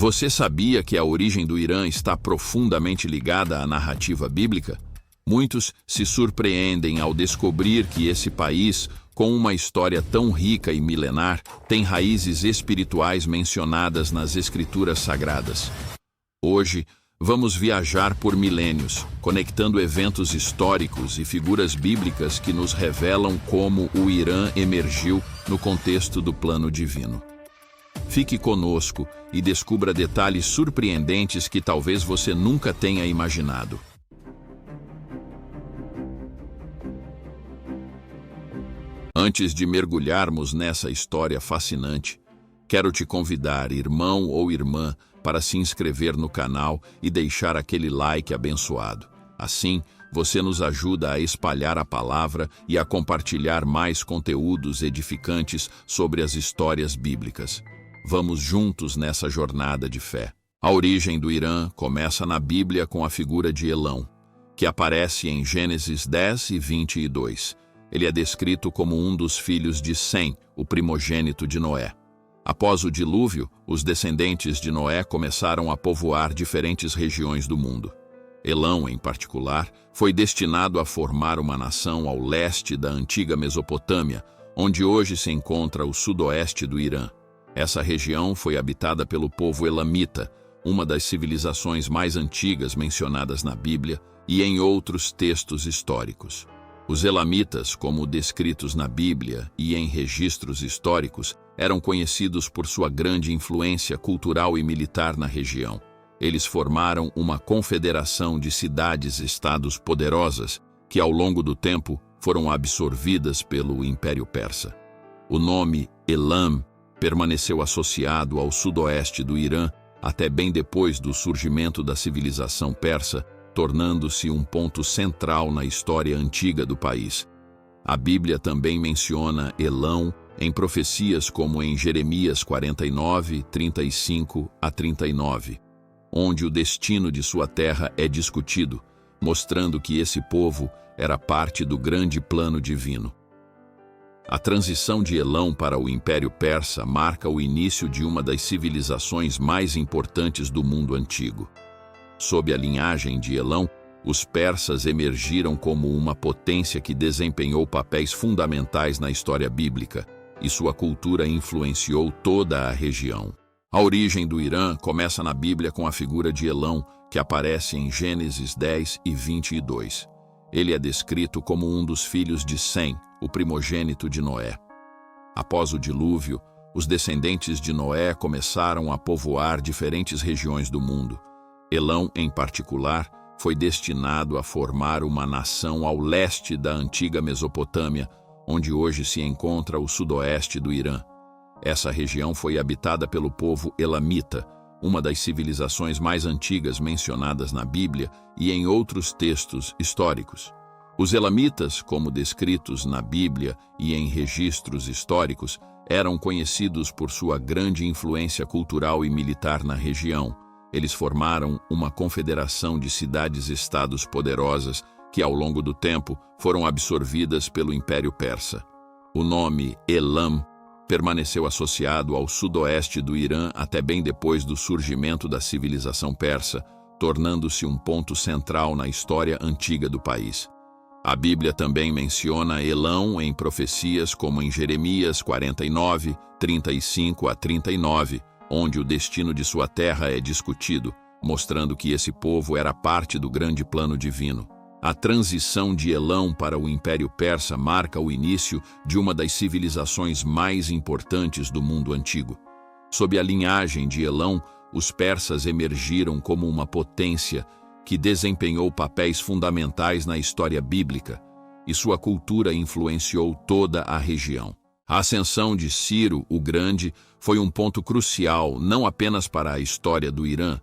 Você sabia que a origem do Irã está profundamente ligada à narrativa bíblica? Muitos se surpreendem ao descobrir que esse país, com uma história tão rica e milenar, tem raízes espirituais mencionadas nas Escrituras Sagradas. Hoje, vamos viajar por milênios, conectando eventos históricos e figuras bíblicas que nos revelam como o Irã emergiu no contexto do plano divino. Fique conosco e descubra detalhes surpreendentes que talvez você nunca tenha imaginado. Antes de mergulharmos nessa história fascinante, quero te convidar, irmão ou irmã, para se inscrever no canal e deixar aquele like abençoado. Assim, você nos ajuda a espalhar a palavra e a compartilhar mais conteúdos edificantes sobre as histórias bíblicas. Vamos juntos nessa jornada de fé. A origem do Irã começa na Bíblia com a figura de Elão, que aparece em Gênesis 10 e 22. Ele é descrito como um dos filhos de Sem, o primogênito de Noé. Após o dilúvio, os descendentes de Noé começaram a povoar diferentes regiões do mundo. Elão, em particular, foi destinado a formar uma nação ao leste da antiga Mesopotâmia, onde hoje se encontra o sudoeste do Irã. Essa região foi habitada pelo povo elamita, uma das civilizações mais antigas mencionadas na Bíblia e em outros textos históricos. Os elamitas, como descritos na Bíblia e em registros históricos, eram conhecidos por sua grande influência cultural e militar na região. Eles formaram uma confederação de cidades-estados poderosas que, ao longo do tempo, foram absorvidas pelo Império Persa. O nome Elam permaneceu associado ao sudoeste do Irã até bem depois do surgimento da civilização persa, tornando-se um ponto central na história antiga do país. A Bíblia também menciona Elão em profecias como em Jeremias 49, 35 a 39, onde o destino de sua terra é discutido, mostrando que esse povo era parte do grande plano divino. A transição de Elão para o Império Persa marca o início de uma das civilizações mais importantes do mundo antigo. Sob a linhagem de Elão, os persas emergiram como uma potência que desempenhou papéis fundamentais na história bíblica, e sua cultura influenciou toda a região. A origem do Irã começa na Bíblia com a figura de Elão, que aparece em Gênesis 10 e 22. Ele é descrito como um dos filhos de Sem, o primogênito de Noé. Após o dilúvio, os descendentes de Noé começaram a povoar diferentes regiões do mundo. Elão, em particular, foi destinado a formar uma nação ao leste da antiga Mesopotâmia, onde hoje se encontra o sudoeste do Irã. Essa região foi habitada pelo povo elamita, uma das civilizações mais antigas mencionadas na Bíblia e em outros textos históricos. Os elamitas, como descritos na Bíblia e em registros históricos, eram conhecidos por sua grande influência cultural e militar na região. Eles formaram uma confederação de cidades-estados poderosas que, ao longo do tempo, foram absorvidas pelo Império Persa. O nome Elam permaneceu associado ao sudoeste do Irã até bem depois do surgimento da civilização persa, tornando-se um ponto central na história antiga do país. A Bíblia também menciona Elão em profecias como em Jeremias 49, 35 a 39, onde o destino de sua terra é discutido, mostrando que esse povo era parte do grande plano divino. A transição de Elão para o Império Persa marca o início de uma das civilizações mais importantes do mundo antigo. Sob a linhagem de Elão, os persas emergiram como uma potência que desempenhou papéis fundamentais na história bíblica, e sua cultura influenciou toda a região. A ascensão de Ciro, o Grande, foi um ponto crucial não apenas para a história do Irã,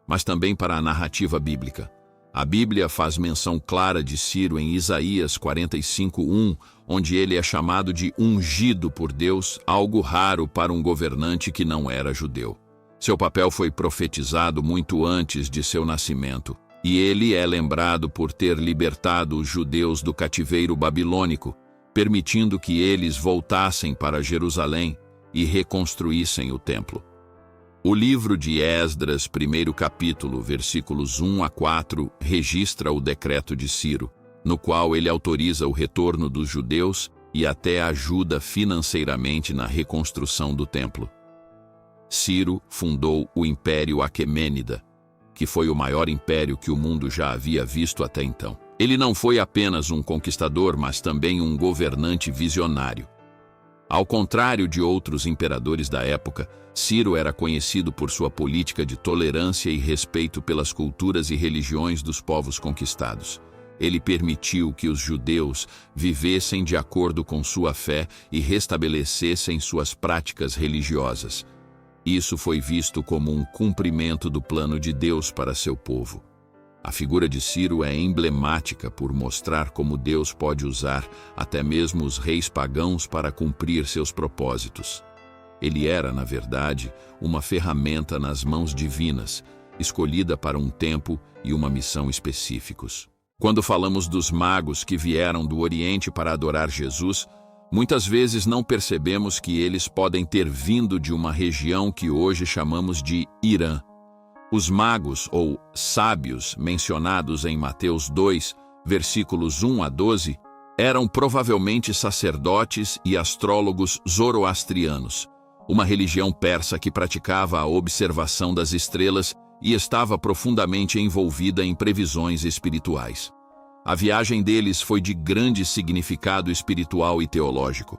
mas também para a narrativa bíblica. A Bíblia faz menção clara de Ciro em Isaías 45:1, onde ele é chamado de ungido por Deus, algo raro para um governante que não era judeu. Seu papel foi profetizado muito antes de seu nascimento, e ele é lembrado por ter libertado os judeus do cativeiro babilônico, permitindo que eles voltassem para Jerusalém e reconstruíssem o templo. O livro de Esdras, primeiro capítulo, versículos 1 a 4, registra o decreto de Ciro, no qual ele autoriza o retorno dos judeus e até ajuda financeiramente na reconstrução do templo. Ciro fundou o Império Aquemênida, que foi o maior império que o mundo já havia visto até então. Ele não foi apenas um conquistador, mas também um governante visionário. Ao contrário de outros imperadores da época, Ciro era conhecido por sua política de tolerância e respeito pelas culturas e religiões dos povos conquistados. Ele permitiu que os judeus vivessem de acordo com sua fé e restabelecessem suas práticas religiosas. Isso foi visto como um cumprimento do plano de Deus para seu povo. A figura de Ciro é emblemática por mostrar como Deus pode usar até mesmo os reis pagãos para cumprir seus propósitos. Ele era, na verdade, uma ferramenta nas mãos divinas, escolhida para um tempo e uma missão específicos. Quando falamos dos magos que vieram do Oriente para adorar Jesus, muitas vezes não percebemos que eles podem ter vindo de uma região que hoje chamamos de Irã. Os magos, ou sábios, mencionados em Mateus 2, versículos 1 a 12, eram provavelmente sacerdotes e astrólogos zoroastrianos, uma religião persa que praticava a observação das estrelas e estava profundamente envolvida em previsões espirituais. A viagem deles foi de grande significado espiritual e teológico.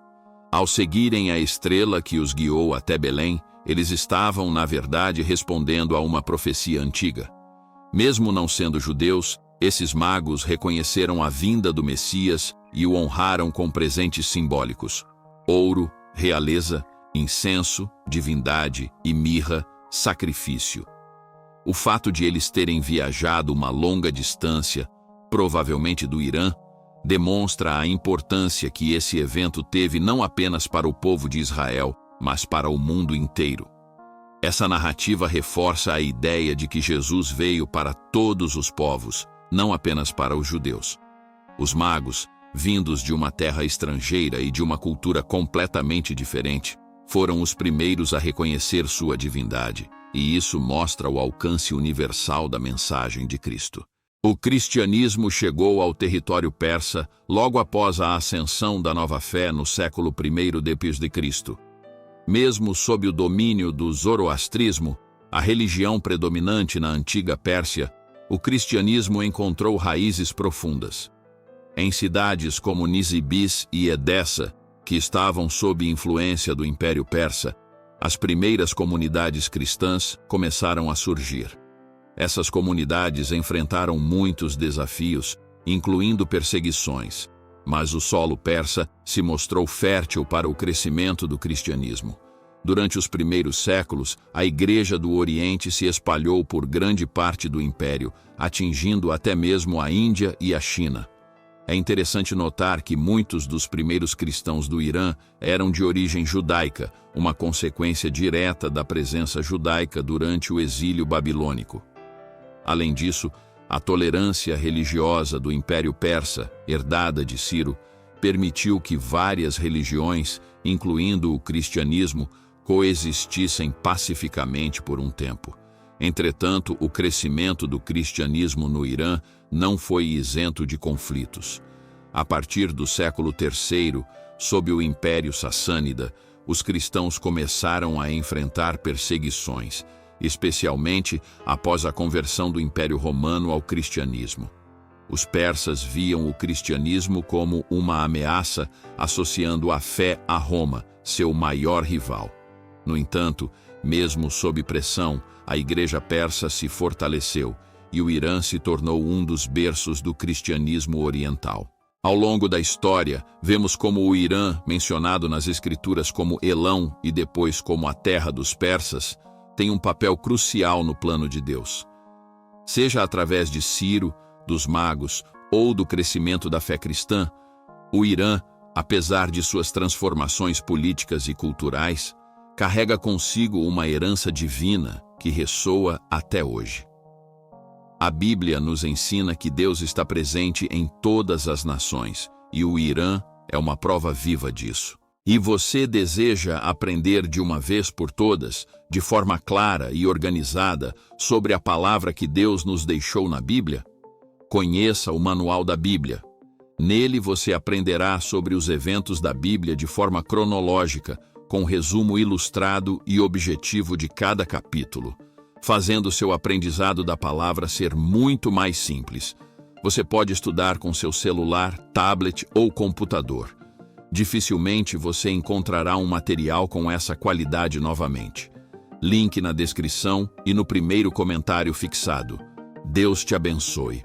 Ao seguirem a estrela que os guiou até Belém, eles estavam, na verdade, respondendo a uma profecia antiga. Mesmo não sendo judeus, esses magos reconheceram a vinda do Messias e o honraram com presentes simbólicos: ouro, realeza, incenso, divindade e mirra, sacrifício. O fato de eles terem viajado uma longa distância, provavelmente do Irã, demonstra a importância que esse evento teve não apenas para o povo de Israel, mas para o mundo inteiro. Essa narrativa reforça a ideia de que Jesus veio para todos os povos, não apenas para os judeus. Os magos, vindos de uma terra estrangeira e de uma cultura completamente diferente, foram os primeiros a reconhecer sua divindade, e isso mostra o alcance universal da mensagem de Cristo. O cristianismo chegou ao território persa logo após a ascensão da nova fé no século I d.C. Mesmo sob o domínio do zoroastrismo, a religião predominante na antiga Pérsia, o cristianismo encontrou raízes profundas. Em cidades como Nisibis e Edessa, que estavam sob influência do Império Persa, as primeiras comunidades cristãs começaram a surgir. Essas comunidades enfrentaram muitos desafios, incluindo perseguições, mas o solo persa se mostrou fértil para o crescimento do cristianismo. Durante os primeiros séculos, a Igreja do Oriente se espalhou por grande parte do império, atingindo até mesmo a Índia e a China. É interessante notar que muitos dos primeiros cristãos do Irã eram de origem judaica, uma consequência direta da presença judaica durante o exílio babilônico. Além disso, a tolerância religiosa do Império Persa, herdada de Ciro, permitiu que várias religiões, incluindo o cristianismo, coexistissem pacificamente por um tempo. Entretanto, o crescimento do cristianismo no Irã não foi isento de conflitos. A partir do século III, sob o Império Sassânida, os cristãos começaram a enfrentar perseguições, especialmente após a conversão do Império Romano ao cristianismo. Os persas viam o cristianismo como uma ameaça, associando a fé a Roma, seu maior rival. No entanto, mesmo sob pressão, a Igreja persa se fortaleceu e o Irã se tornou um dos berços do cristianismo oriental. Ao longo da história, vemos como o Irã, mencionado nas Escrituras como Elão e depois como a terra dos persas, tem um papel crucial no plano de Deus. Seja através de Ciro, dos magos ou do crescimento da fé cristã, o Irã, apesar de suas transformações políticas e culturais, carrega consigo uma herança divina que ressoa até hoje. A Bíblia nos ensina que Deus está presente em todas as nações, e o Irã é uma prova viva disso. E você deseja aprender de uma vez por todas, de forma clara e organizada, sobre a palavra que Deus nos deixou na Bíblia? Conheça o Manual da Bíblia. Nele você aprenderá sobre os eventos da Bíblia de forma cronológica, com resumo ilustrado e objetivo de cada capítulo, fazendo seu aprendizado da palavra ser muito mais simples. Você pode estudar com seu celular, tablet ou computador. Dificilmente você encontrará um material com essa qualidade novamente. Link na descrição e no primeiro comentário fixado. Deus te abençoe.